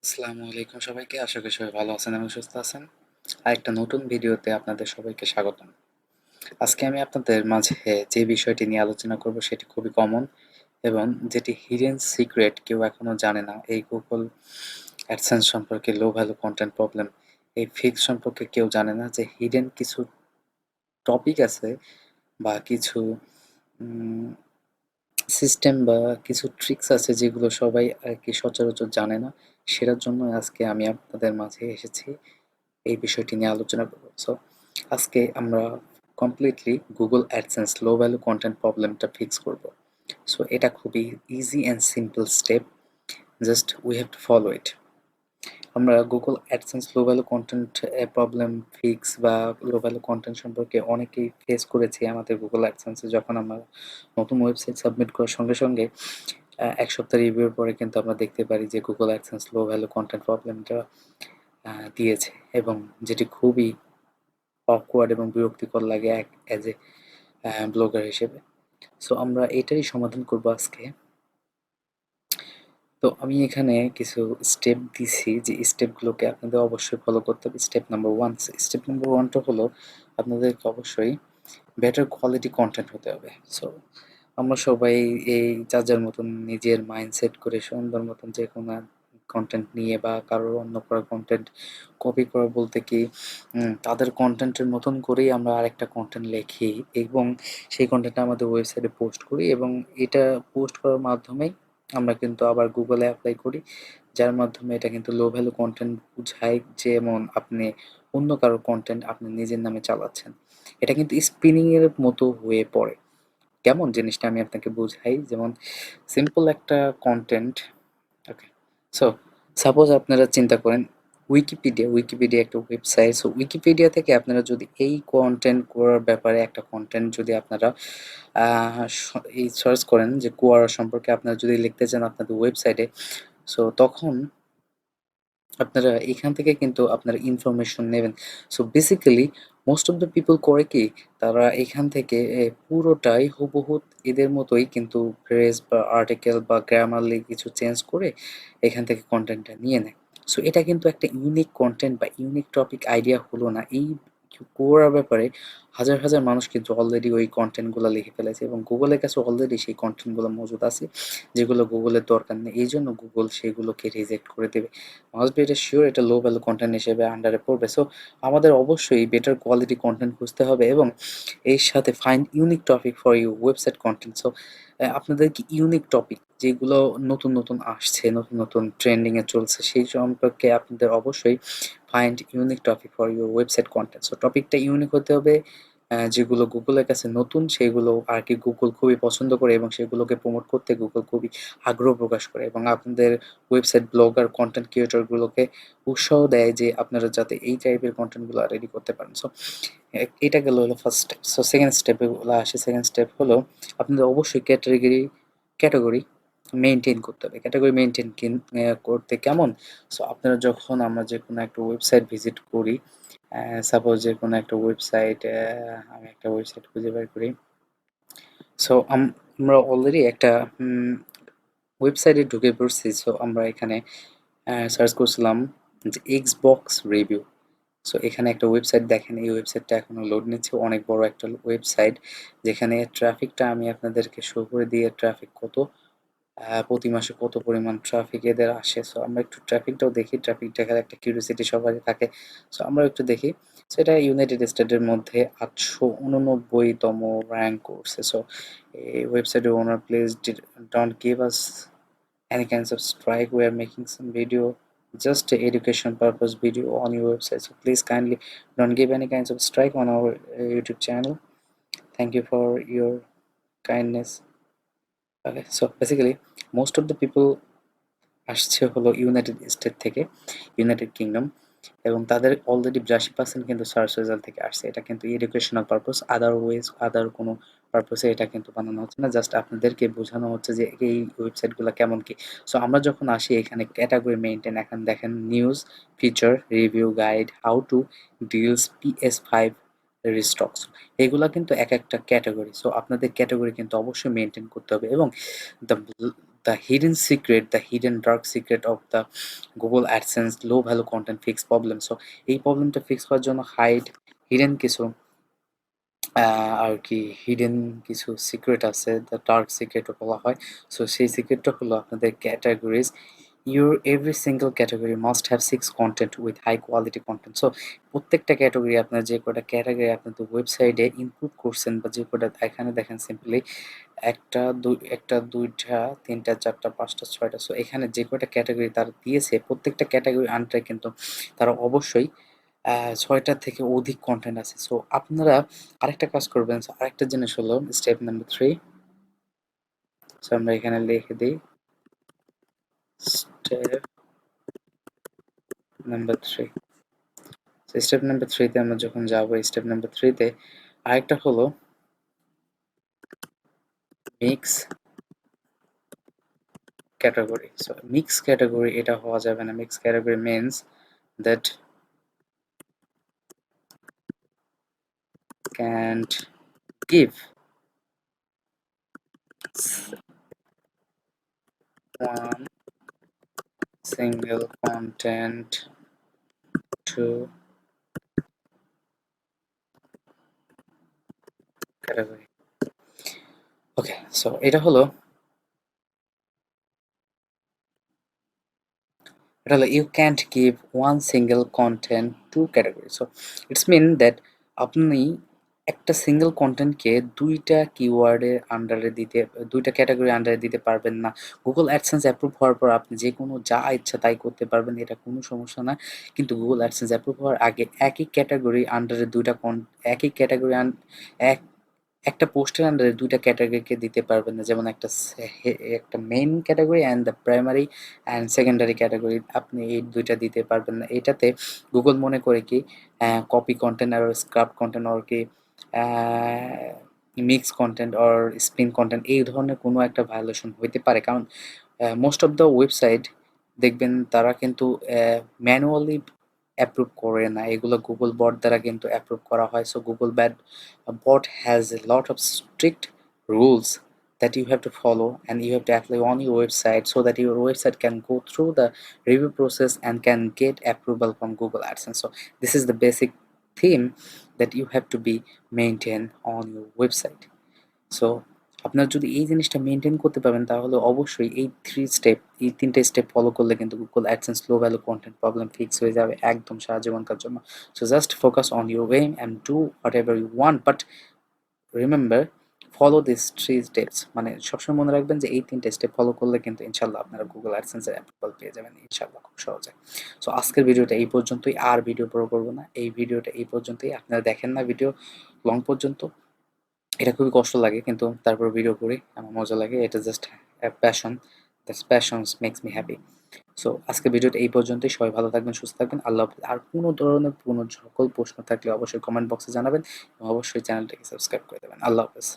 আসসালামু আলাইকুম সবাইকে। আশা করি সবাই ভালো আছেন এবং সুস্থ আছেন। আরেকটা নতুন ভিডিওতে আপনাদের সবাইকে স্বাগতম। আজকে আমি আপনাদের মাঝে যে বিষয়টি নিয়ে আলোচনা করব সেটি খুবই কমন এবং যেটি হিডেন সিক্রেট কেউ এখনো জানে না। এই Google AdSense সম্পর্কে লো ভ্যালু কনটেন্ট প্রবলেম এই ফিক্স সম্পর্কে কেউ জানে না যে হিডেন কিছু টপিক আছে বা কিছু উম সিস্টেম বা কিছু ট্রিক্স আছে যেগুলো সবাই আরকি সচরাচর জানে না। সেটার জন্য আজকে আমি আপনাদের মাঝে এসেছি। এই বিষয়টি নিয়ে আলোচনা করব। সো আজকে আমরা completely Google AdSense low value content প্রবলেমটা ফিক্স করব। সো এটা খুবই easy and simple step. Just we have to follow ইট। আমরা Google AdSense low value content problem fix বা লো ভ্যালু কনটেন্ট সম্পর্কে অনেকেই ফেস করেছি আমাদের Google AdSense এ যখন আমরা নতুন ওয়েবসাইট সাবমিট করার সঙ্গে, সঙ্গে ১ সপ্তাহ রিভিউর পরে কিন্তু আমরা দেখতে পারি যে Google AdSense low value content প্রবলেমটা দিয়েছে এবং যেটি খুবই awkward এবং বিরক্তিকর লাগে অ্যাজ এ ব্লগার হিসেবে। সো আমরা এটারই সমাধান করব আজকে। তো আমি এখানে কিছু স্টেপ দিছি যে স্টেপগুলোকে আপনাদের অবশ্যই ফলো করতে হবে। স্টেপ নাম্বার 1 স্টেপ নাম্বার 1 টা হলো আপনাদেরকে অবশ্যই বেটার কোয়ালিটি কনটেন্ট হতে হবে। সো আমরা সবাই এই যার, যার মতন নিজের মাইন্ডসেট করে সুন্দর মতন যেকোনো কনটেন্ট নিয়ে বা কারোর অন্য করা কনটেন্ট কপি করা বলতে কি তাদের কনটেন্টের মতন করেই আমরা আরেকটা কনটেন্ট লেখি এবং সেই কনটেন্টটা আমাদের ওয়েবসাইটে পোস্ট করি এবং এটা পোস্ট করার মাধ্যমেই আমরা কিন্তু আবার গুগলে অ্যাপ্লাই করি। যার মাধ্যমে এটা কিন্তু লো ভ্যালু কনটেন্ট বুঝায়, যেমন আপনি অন্য কারো কনটেন্ট আপনি নিজের নামে চালাচ্ছেন। এটা কিন্তু স্পিনিং এর মতো হয়ে পড়ে। কেমন জিনিসটা আমি আপনাকে বুঝাই, যেমন সিম্পল একটা কনটেন্ট। ওকে, সো সাপোজ আপনারা চিন্তা করেন উইকিপিডিয়া একটা ওয়েবসাইট। সো উইকিপিডিয়া থেকে আপনারা যদি এই কনটেন্ট করার ব্যাপারে একটা কনটেন্ট যদি আপনারা এই সার্চ করেন যে কুয়ারা সম্পর্কে আপনারা যদি লিখতে চান আপনাদের ওয়েবসাইটে, সো তখন আপনারা এখান থেকে কিন্তু আপনারা ইনফরমেশন নেবেন। So basically most of the people করে কি, তারা এখান থেকে পুরোটাই হুবহু এদের মতোই কিন্তু ফ্রেজ বা আর্টিকেল বা গ্রামারলি কিছু চেঞ্জ করে এখান থেকে কনটেন্টটা নিয়ে নেয়। সো এটা কিন্তু একটা ইউনিক কনটেন্ট বা ইউনিক টপিক আইডিয়া হলো না। এই কোরার ব্যাপারে হাজার, হাজার মানুষ কিন্তু অলরেডি ওই কনটেন্টগুলা লিখে ফেলেছে এবং গুগলের কাছে অলরেডি সেই কনটেন্টগুলো মজুদ আছে, যেগুলো গুগলের দরকার নেই। এইজন্য গুগল সেগুলোকে রিজেক্ট করে দেবে। মাস্ট বি এটা সিওর এটা লো ভ্যালু কনটেন্ট হিসেবে আন্ডারে পড়বে। সো আমাদের অবশ্যই বেটার কোয়ালিটি কনটেন্ট খুঁজতে হবে এবং এর সাথে find unique topic for you website content. So আপনাদের কি ইউনিক টপিক যেগুলো নতুন, নতুন আসছে, নতুন, নতুন ট্রেন্ডিং এ চলছে, সেই সম্পর্কে আপনাদের অবশ্যই find unique topic for your website content. So টপিকটা ইউনিক হতে হবে, যেগুলো গুগলের কাছে নতুন সেগুলো আর কি গুগল খুবই পছন্দ করে এবং সেগুলোকে প্রমোট করতে গুগল খুবই আগ্রহ প্রকাশ করে এবং আপনাদের ওয়েবসাইট ব্লগার কনটেন্ট ক্রিয়েটরগুলোকে উৎসাহ দেয় যে আপনারা যাতে এই টাইপের কনটেন্টগুলো রেডি করতে পারেন। সো এটা গেল হলো ফার্স্ট স্টেপ। সো সেকেন্ড স্টেপে আসি। সেকেন্ড স্টেপ হলো আপনাদের অবশ্যই ক্যাটাগরি মেইনটেইন করতে হবে। ক্যাটাগরি মেইনটেইন করতে কেমন? সো আপনারা যখন আমরা যেকোনো একটা ওয়েবসাইট ভিজিট করি, সাপোজ যেকোনো একটা ওয়েবসাইট, আমি একটা ওয়েবসাইট খুঁজে বের করি। সো আমরা অলরেডি একটা উম ওয়েবসাইটে ঢুকে পড়ছি। সো আমরা এখানে সার্চ করছিলাম যে Xbox রিভিউ। সো এখানে একটা ওয়েবসাইট দেখেন, এই ওয়েবসাইটটা এখনো লোড নিচ্ছে। অনেক বড় একটা ওয়েবসাইট, যেখানে ট্রাফিকটা আমি আপনাদেরকে শো করে দিয়ে ট্রাফিক কত, প্রতি মাসে কত পরিমাণ ট্রাফিক এদের আসে। সো আমরা একটু ট্রাফিকটাও দেখি। ট্রাফিক দেখার একটা কিউরিওসিটি সবারই থাকে। সো আমরা একটু দেখি। সো এটা ইউনাইটেড স্টেটের মধ্যে ৮৮৯ তম র‍্যাংক করছে। সো এই ওয়েবসাইটের owner please don't give us any kinds of strike. We are making some video, just a education purpose video on your website, so please kindly don't give any kinds of strike on our YouTube channel. Thank you for your kindness. Okay, so basically most of the people আসছে হলো United state থেকে, United kingdom, এবং তাদের already ৮২% কিন্তু search result থেকে আসছে। এটা কিন্তু এডুকেশনাল পারপোজ, আদারওয়াইজ আদার কোনো পারপোজে এটা কিন্তু বানানো হচ্ছে না। জাস্ট আপনাদেরকে বোঝানো হচ্ছে যে এই ওয়েবসাইটগুলো কেমন কি। সো আমরা যখন আসি এখানে ক্যাটাগরি মেইনটেইন, এখন দেখেন news, feature, review, guide, how to deals, PS5 রিস্টকস, এগুলা কিন্তু এক একটা ক্যাটাগরি। সো আপনাদের ক্যাটাগরি কিন্তু অবশ্যই মেইনটেইন করতে হবে এবং the the hidden secret, the hidden dark secret of the Google AdSense low value content fix problem. So এই প্রবলেমটা ফিক্স করার জন্য হিডেন কিছু আর কি হিডেন কিছু সিক্রেট আছে, দ্য ডার্ক সিক্রেটও বলা হয়। সো সেই সিক্রেটটা হলো আপনাদের categories. Your every single category must have 6 content with high quality content. So প্রত্যেকটা ক্যাটাগরি আপনার যে কটা ক্যাটাগরি আপনাদের ওয়েবসাইটে ইনপুট করছেন বা যে কটা এখানে দেখেন সিম্পলি একটা দুইটা তিনটা চারটা পাঁচটা ছয়টা। সো এখানে যে কয়টা ক্যাটাগরি তারা দিয়েছে প্রত্যেকটা ক্যাটাগরি আন্ডারে কিন্তু তারা অবশ্যই ৬টা থেকে অধিক কনটেন্ট আছে। সো আপনারা আরেকটা কাজ করবেন। সো আরেকটা জিনিস হলো স্টেপ নাম্বার 3। সো আমরা এখানে লিখে দিই step number 3। So step number 3 তে আমরা যখন যাবো, স্টেপ নাম্বার 3 তে আরেকটা হলো mix category. So mix category এটা হওয়া যাবে না। Mix category means that can't give one single content to category. Okay, so এটা হলো you can't give one single content to category. So it's mean that আপনি একটা সিঙ্গেল কন্টেন্টকে দুইটা কিওয়ার্ডের আন্ডারে দিতে, দুইটা ক্যাটাগরি আন্ডারে দিতে পারবেন না। গুগল অ্যাডসেন্স অ্যাপ্রুভ হওয়ার পর আপনি যে কোনো যা ইচ্ছা তাই করতে পারবেন, এটা কোনো সমস্যা না। কিন্তু গুগল অ্যাডসেন্স অ্যাপ্রুভ হওয়ার আগে একই ক্যাটাগরি আন্ডারে একই ক্যাটাগরি এক একটা পোস্টের আন্ডারে ২ টা ক্যাটাগরিকে দিতে পারবেন না। যেমন একটা main category and the primary and secondary category আপনি এই ২ টা দিতে পারবেন না। এটাতে গুগল মনে করে কি কপি কনটেন্ট আর স্ক্রাপ কনটেন্ট অর কি mix content or spin content এই ধরনের কোনো একটা ভায়োলেশন হইতে পারে। কারণ মোস্ট অফ দ্য ওয়েবসাইট দেখবেন তারা কিন্তু ম্যানুয়ালি অ্যাপ্রুভ করে না। এগুলো গুগল বট দ্বারা কিন্তু অ্যাপ্রুভ করা হয়। So Google bot has a lot of strict rules that you have to follow and you have to apply on your website so that your website can go through the review process and can get approval from Google AdSense. So this is the basic theme that you have to be maintained on your website. So আপনার যদি এই জিনিসটা maintain করতে পারবেন তাহলে অবশ্যই এই ৩ টে স্টেপ ফলো করলে কিন্তু Google AdSense low value content problem fix হয়ে যাবে একদম সারা জীবনকার জন্য। So just focus on your aim and do whatever you want, but remember follow this 3 steps. মানে সবসময় মনে রাখবেন যে এই ৩ টে স্টেপ ফলো করলে কিন্তু ইনশাআল্লাহ আপনারা Google AdSense এর অ্যাপ্রুভাল পেয়ে যাবেন ইনশাআল্লাহ খুব সহজে। সো আজকের ভিডিওটা এই পর্যন্তই, আর ভিডিও বড় করব না। এই ভিডিওটা এই পর্যন্তই। আপনারা দেখেন না ভিডিও লং পর্যন্ত, এটা খুবই কষ্ট লাগে কিন্তু তারপর ভিডিও করি, আমার মজা লাগে। এটা just passion, that's passions makes me happy. So আজকে ভিডিওটা এই পর্যন্তই। সবাই ভালো থাকবেন, সুস্থ থাকবেন। আল্লাহ হাফেজ। আর কোনো ধরনের সকল প্রশ্ন থাকলে অবশ্যই কমেন্ট বক্সে জানাবেন এবং অবশ্যই চ্যানেলটাকে সাবস্ক্রাইব করে দেবেন। আল্লাহ হাফেজ।